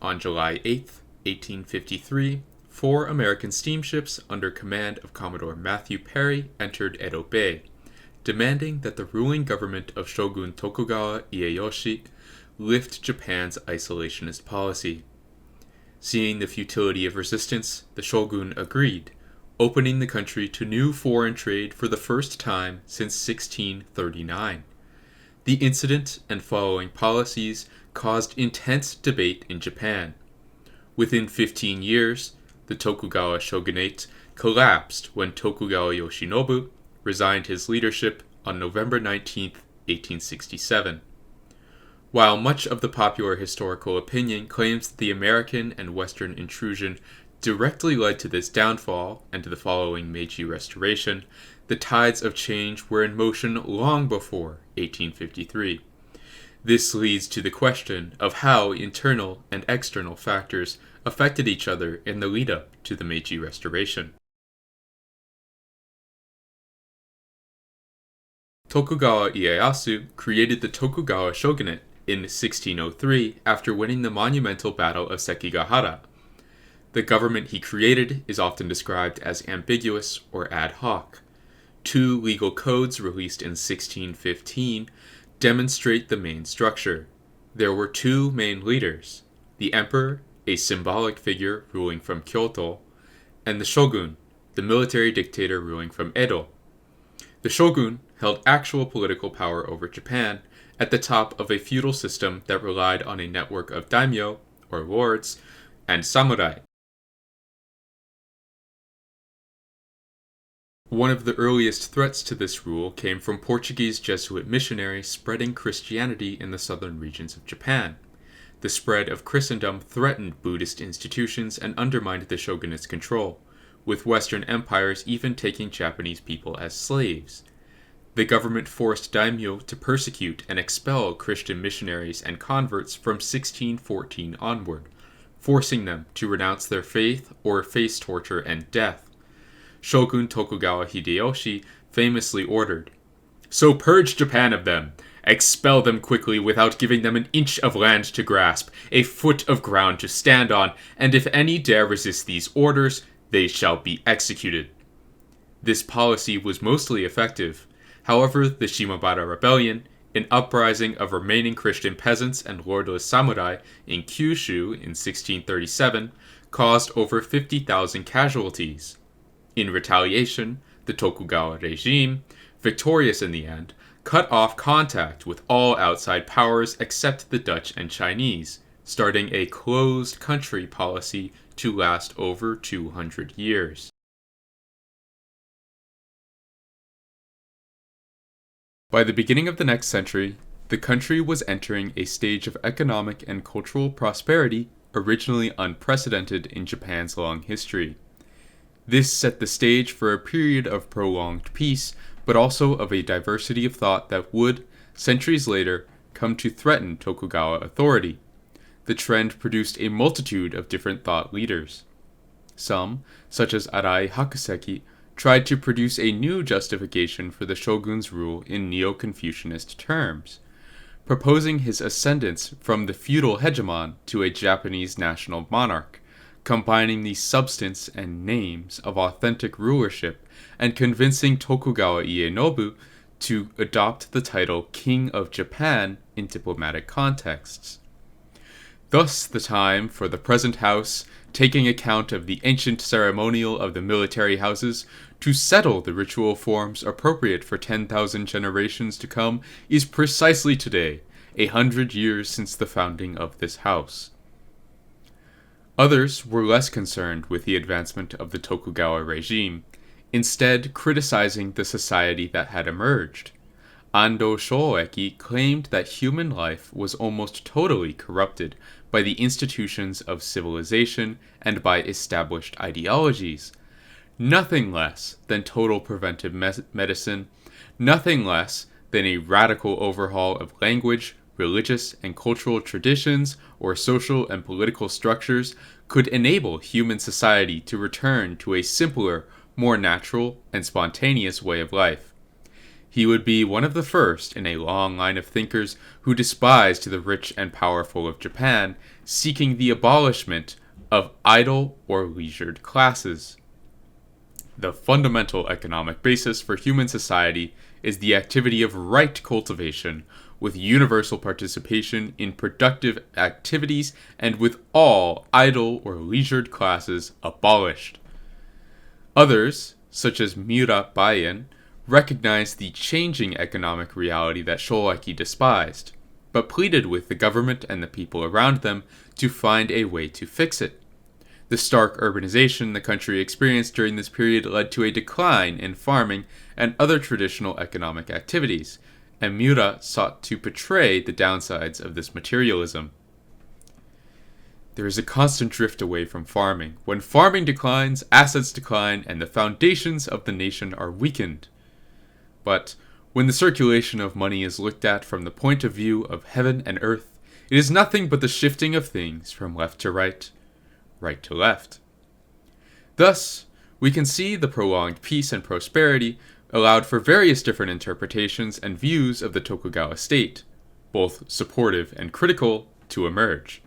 on July 8, 1853, 4 American steamships under command of Commodore Matthew Perry entered Edo Bay, demanding that the ruling government of Shogun Tokugawa Ieyasu lift Japan's isolationist policy. Seeing the futility of resistance, the shogun agreed, opening the country to new foreign trade for the first time since 1639. The incident and following policies caused intense debate in Japan. Within 15 years, the Tokugawa Shogunate collapsed when Tokugawa Yoshinobu resigned his leadership on November 19, 1867. While much of the popular historical opinion claims that the American and Western intrusion directly led to this downfall and to the following Meiji Restoration, the tides of change were in motion long before 1853. This leads to the question of how internal and external factors affected each other in the lead-up to the Meiji Restoration. Tokugawa Ieyasu created the Tokugawa Shogunate in 1603 after winning the monumental Battle of Sekigahara. The government he created is often described as ambiguous or ad hoc. 2 legal codes released in 1615 demonstrate the main structure. There were 2 main leaders, the emperor, a symbolic figure ruling from Kyoto, and the shogun, the military dictator ruling from Edo. The shogun held actual political power over Japan at the top of a feudal system that relied on a network of daimyo, or lords, and samurai. One of the earliest threats to this rule came from Portuguese Jesuit missionaries spreading Christianity in the southern regions of Japan. The spread of Christendom threatened Buddhist institutions and undermined the shogunate's control, with Western empires even taking Japanese people as slaves. The government forced daimyo to persecute and expel Christian missionaries and converts from 1614 onward, forcing them to renounce their faith or face torture and death. Shogun Tokugawa Hideyoshi famously ordered, "So purge Japan of them, expel them quickly without giving them an inch of land to grasp, a foot of ground to stand on, and if any dare resist these orders, they shall be executed." This policy was mostly effective. However, the Shimabara Rebellion, an uprising of remaining Christian peasants and lordless samurai in Kyushu in 1637, caused over 50,000 casualties. In retaliation, the Tokugawa regime, victorious in the end, cut off contact with all outside powers except the Dutch and Chinese, starting a closed country policy to last over 200 years. By the beginning of the next century, the country was entering a stage of economic and cultural prosperity originally unprecedented in Japan's long history. This set the stage for a period of prolonged peace, but also of a diversity of thought that would, centuries later, come to threaten Tokugawa authority. The trend produced a multitude of different thought leaders. Some, such as Arai Hakuseki, tried to produce a new justification for the shogun's rule in Neo-Confucianist terms, proposing his ascendance from the feudal hegemon to a Japanese national monarch, combining the substance and names of authentic rulership and convincing Tokugawa Ieyasu to adopt the title King of Japan in diplomatic contexts. Thus the time for the present house, taking account of the ancient ceremonial of the military houses, to settle the ritual forms appropriate for 10,000 generations to come, is precisely today, 100 years since the founding of this house. Others were less concerned with the advancement of the Tokugawa regime, instead criticizing the society that had emerged. Ando Shoeki claimed that human life was almost totally corrupted by the institutions of civilization and by established ideologies. Nothing less than total preventive medicine, nothing less than a radical overhaul of language, religious and cultural traditions, or social and political structures could enable human society to return to a simpler, more natural and spontaneous way of life. He would be one of the first in a long line of thinkers who despised the rich and powerful of Japan, seeking the abolishment of idle or leisured classes. The fundamental economic basis for human society is the activity of right cultivation, with universal participation in productive activities and with all idle or leisured classes abolished. Others, such as Miura Baien, recognized the changing economic reality that Shoeki despised, but pleaded with the government and the people around them to find a way to fix it. The stark urbanization the country experienced during this period led to a decline in farming and other traditional economic activities, and Miura sought to portray the downsides of this materialism. There is a constant drift away from farming. When farming declines, assets decline, and the foundations of the nation are weakened. But when the circulation of money is looked at from the point of view of heaven and earth, it is nothing but the shifting of things from left to right, right to left. Thus, we can see the prolonged peace and prosperity allowed for various different interpretations and views of the Tokugawa state, both supportive and critical, to emerge.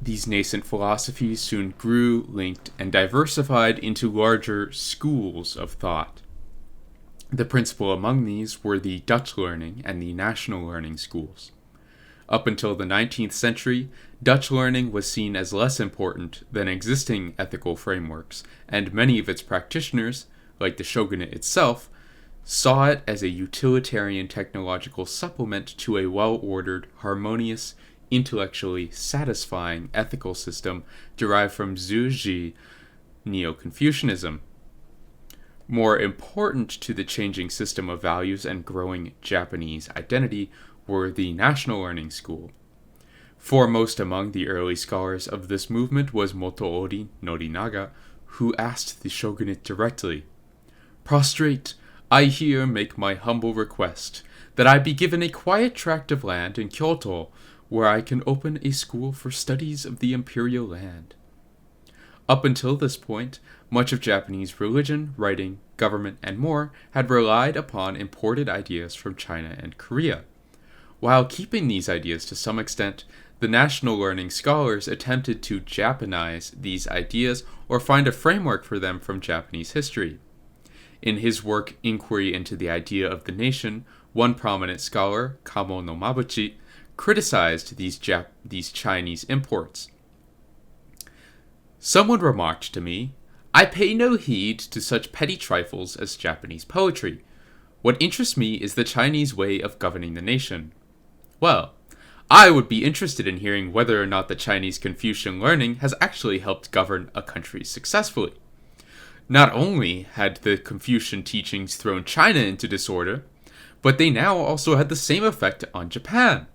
These nascent philosophies soon grew, linked, and diversified into larger schools of thought. The principal among these were the Dutch learning and the national learning schools. Up until the 19th century, Dutch learning was seen as less important than existing ethical frameworks, and many of its practitioners, like the shogunate itself, saw it as a utilitarian technological supplement to a well-ordered, harmonious, intellectually satisfying ethical system derived from Zhuji Neo-Confucianism. More important to the changing system of values and growing Japanese identity were the National Learning School. Foremost among the early scholars of this movement was Motoori Norinaga, who asked the shogunate directly, "Prostrate, I here make my humble request that I be given a quiet tract of land in Kyoto where I can open a school for studies of the imperial land." Up until this point, much of Japanese religion, writing, government, and more had relied upon imported ideas from China and Korea. While keeping these ideas to some extent, the national learning scholars attempted to Japanize these ideas or find a framework for them from Japanese history. In his work Inquiry into the Idea of the Nation, one prominent scholar, Kamo no Mabuchi, criticized these Chinese imports. "Someone remarked to me, 'I pay no heed to such petty trifles as Japanese poetry. What interests me is the Chinese way of governing the nation.' Well, I would be interested in hearing whether or not the Chinese Confucian learning has actually helped govern a country successfully. Not only had the Confucian teachings thrown China into disorder, but they now also had the same effect on Japan.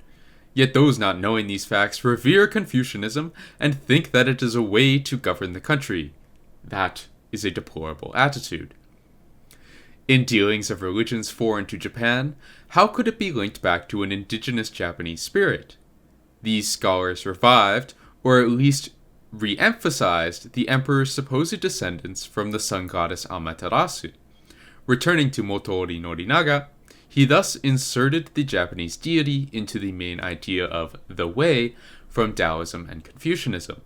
Yet those not knowing these facts revere Confucianism and think that it is a way to govern the country. That is a deplorable attitude." In dealings of religions foreign to Japan, how could it be linked back to an indigenous Japanese spirit? These scholars revived, or at least re-emphasized, the emperor's supposed descendants from the sun goddess Amaterasu. Returning to Motoori Norinaga, he thus inserted the Japanese deity into the main idea of the way from Taoism and Confucianism.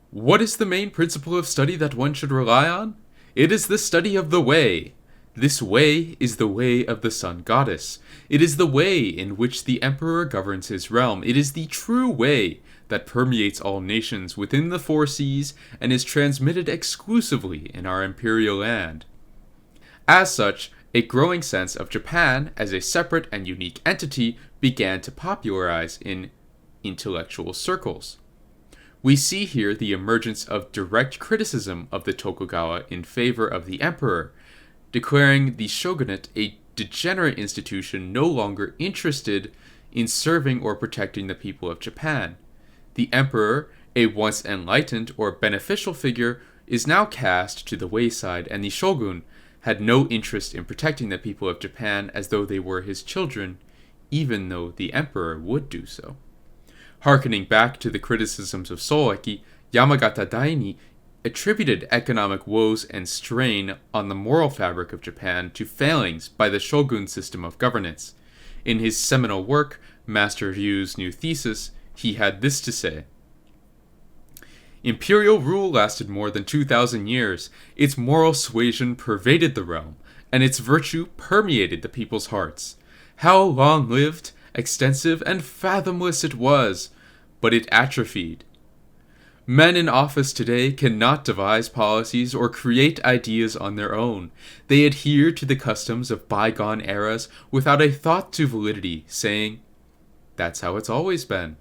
What is the main principle of study that one should rely on? It is the study of the way. This way is the way of the sun goddess. It is the way in which the emperor governs his realm. It is the true way that permeates all nations within the four seas and is transmitted exclusively in our imperial land. As such, a growing sense of Japan as a separate and unique entity began to popularize in intellectual circles. We see here the emergence of direct criticism of the Tokugawa in favor of the emperor, declaring the shogunate a degenerate institution no longer interested in serving or protecting the people of Japan. The emperor, a once enlightened or beneficial figure, is now cast to the wayside, and the shogun had no interest in protecting the people of Japan as though they were his children, even though the emperor would do so. Harkening back to the criticisms of Soeki, Yamagata Daini attributed economic woes and strain on the moral fabric of Japan to failings by the shogun system of governance. In his seminal work, Master Ryu's New Thesis, he had this to say: Imperial rule lasted more than 2,000 years, its moral suasion pervaded the realm, and its virtue permeated the people's hearts. How long-lived, extensive, and fathomless it was, but it atrophied. Men in office today cannot devise policies or create ideas on their own. They adhere to the customs of bygone eras without a thought to validity, saying, "That's how it's always been."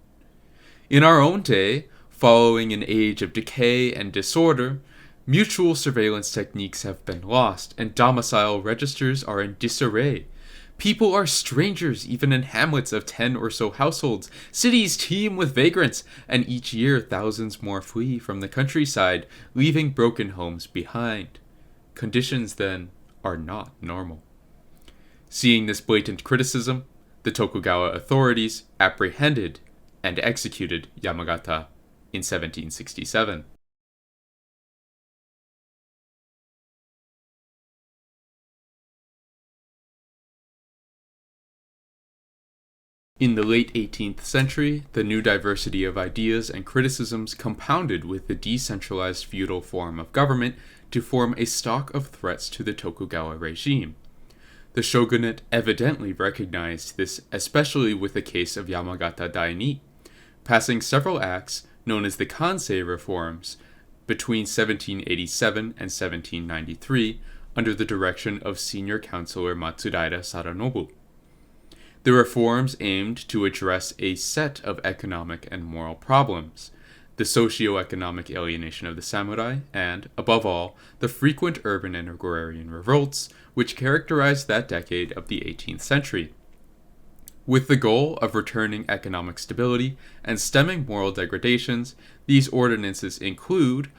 In our own day, following an age of decay and disorder, mutual surveillance techniques have been lost, and domicile registers are in disarray. People are strangers even in hamlets of 10 or so households. Cities teem with vagrants, and each year thousands more flee from the countryside, leaving broken homes behind. Conditions, then, are not normal. Seeing this blatant criticism, the Tokugawa authorities apprehended and executed Yamagata in 1767. In the late 18th century, the new diversity of ideas and criticisms compounded with the decentralized feudal form of government to form a stock of threats to the Tokugawa regime. The shogunate evidently recognized this, especially with the case of Yamagata Daini, passing several acts known as the Kansei reforms between 1787 and 1793 under the direction of senior counselor Matsudaira Saranobu. The reforms aimed to address a set of economic and moral problems: the socio-economic alienation of the samurai, and, above all, the frequent urban and agrarian revolts which characterized that decade of the 18th century. With the goal of returning economic stability and stemming moral degradations, these ordinances include,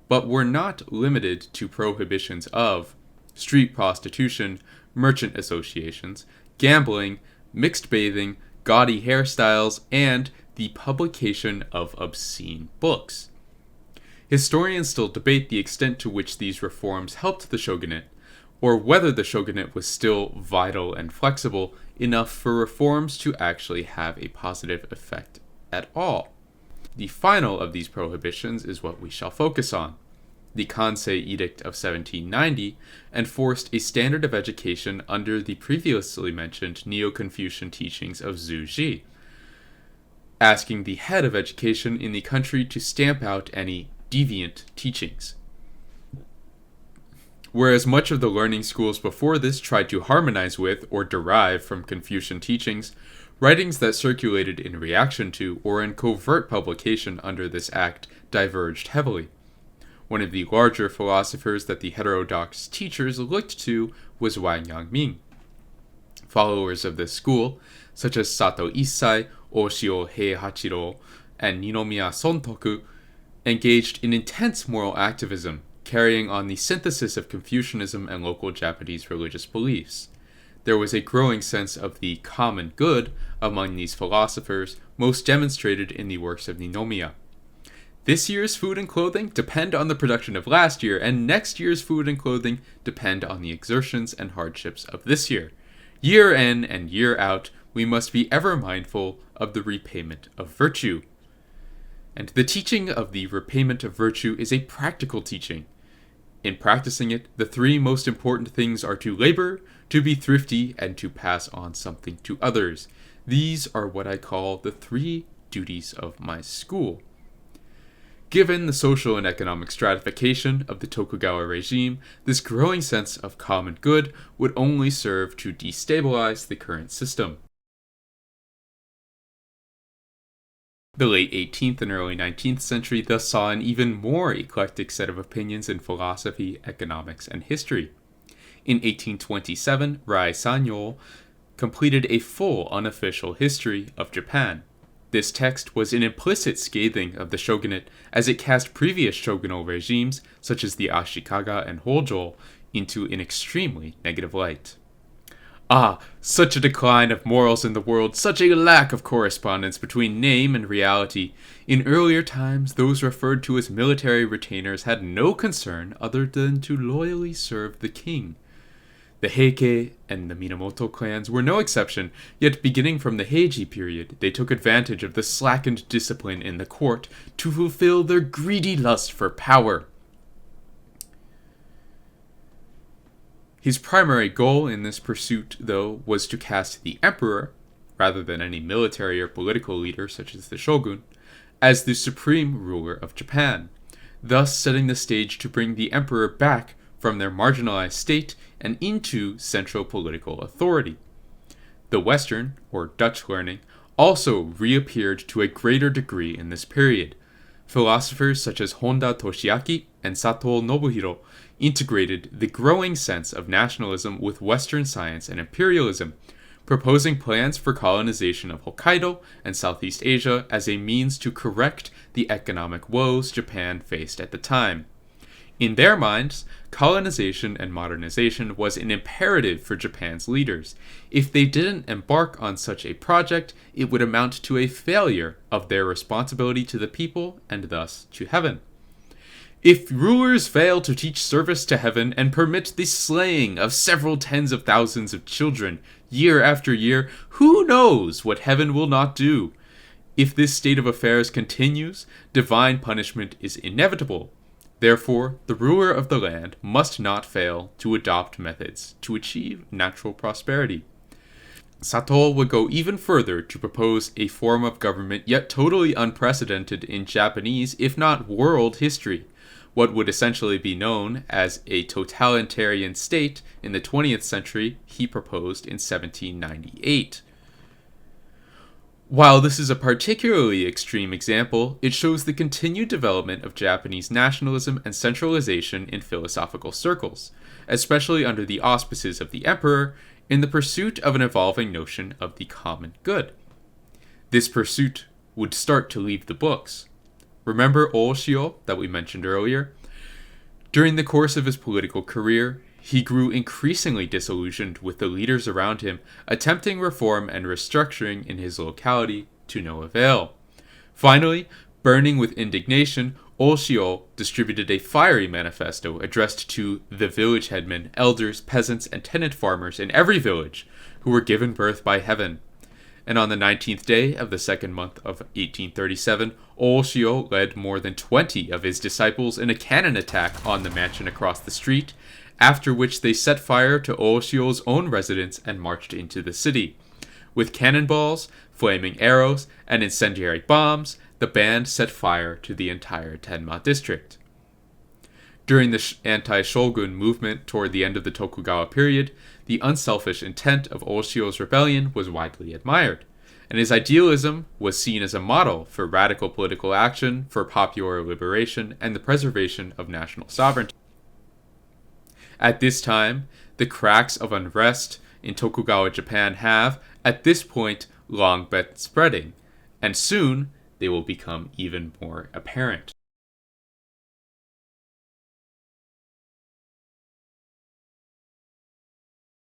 but were not limited to, prohibitions of street prostitution, merchant associations, gambling, mixed bathing, gaudy hairstyles, and the publication of obscene books. Historians still debate the extent to which these reforms helped the shogunate, or whether the shogunate was still vital and flexible enough for reforms to actually have a positive effect at all. The final of these prohibitions is what we shall focus on. The Kansei Edict of 1790 enforced a standard of education under the previously mentioned Neo-Confucian teachings of Zhu Ji, asking the head of education in the country to stamp out any deviant teachings. Whereas much of the learning schools before this tried to harmonize with or derive from Confucian teachings, writings that circulated in reaction to or in covert publication under this act diverged heavily. One of the larger philosophers that the heterodox teachers looked to was Wang Yangming. Followers of this school, such as Sato Issai, Oshio Heihachiro, and Ninomiya Sontoku, engaged in intense moral activism, carrying on the synthesis of Confucianism and local Japanese religious beliefs. There was a growing sense of the common good among these philosophers, most demonstrated in the works of Ninomiya. This year's food and clothing depend on the production of last year, and next year's food and clothing depend on the exertions and hardships of this year. Year in and year out, we must be ever mindful of the repayment of virtue. And the teaching of the repayment of virtue is a practical teaching. In practicing it, the three most important things are to labor, to be thrifty, and to pass on something to others. These are what I call the three duties of my school. Given the social and economic stratification of the Tokugawa regime, this growing sense of common good would only serve to destabilize the current system. The late 18th and early 19th century thus saw an even more eclectic set of opinions in philosophy, economics, and history. In 1827, Rai Sanyo completed a full unofficial history of Japan. This text was an implicit scathing of the shogunate as it cast previous shogunal regimes, such as the Ashikaga and Hojo, into an extremely negative light. Ah, such a decline of morals in the world, such a lack of correspondence between name and reality. In earlier times, those referred to as military retainers had no concern other than to loyally serve the king. The Heike and the Minamoto clans were no exception, yet beginning from the Heiji period, they took advantage of the slackened discipline in the court to fulfill their greedy lust for power. His primary goal in this pursuit, though, was to cast the emperor, rather than any military or political leader such as the shogun, as the supreme ruler of Japan, thus setting the stage to bring the emperor back from their marginalized state and into central political authority. The Western, or Dutch learning, also reappeared to a greater degree in this period. Philosophers such as Honda Toshiaki and Sato Nobuhiro integrated the growing sense of nationalism with Western science and imperialism, proposing plans for colonization of Hokkaido and Southeast Asia as a means to correct the economic woes Japan faced at the time. In their minds, colonization and modernization was an imperative for Japan's leaders. If they didn't embark on such a project, it would amount to a failure of their responsibility to the people and thus to heaven. If rulers fail to teach service to heaven and permit the slaying of several tens of thousands of children year after year, who knows what heaven will not do? If this state of affairs continues, divine punishment is inevitable. Therefore, the ruler of the land must not fail to adopt methods to achieve natural prosperity. Sato would go even further to propose a form of government yet totally unprecedented in Japanese, if not world, history, what would essentially be known as a totalitarian state in the 20th century he proposed in 1798. While this is a particularly extreme example, it shows the continued development of Japanese nationalism and centralization in philosophical circles, especially under the auspices of the emperor, in the pursuit of an evolving notion of the common good. This pursuit would start to leave the books. Remember Oshio that we mentioned earlier? During the course of his political career, he grew increasingly disillusioned with the leaders around him, attempting reform and restructuring in his locality to no avail. Finally, burning with indignation, Oshio distributed a fiery manifesto addressed to the village headmen, elders, peasants, and tenant farmers in every village who were given birth by heaven. And on the 19th day of the second month of 1837, Oshio led more than 20 of his disciples in a cannon attack on the mansion across the street, after which they set fire to Oshio's own residence and marched into the city. With cannonballs, flaming arrows, and incendiary bombs, the band set fire to the entire Tenma district. During the anti-shogun movement toward the end of the Tokugawa period, the unselfish intent of Oshio's rebellion was widely admired, and his idealism was seen as a model for radical political action for popular liberation and the preservation of national sovereignty. At this time, the cracks of unrest in Tokugawa Japan have, at this point, long been spreading, and soon they will become even more apparent.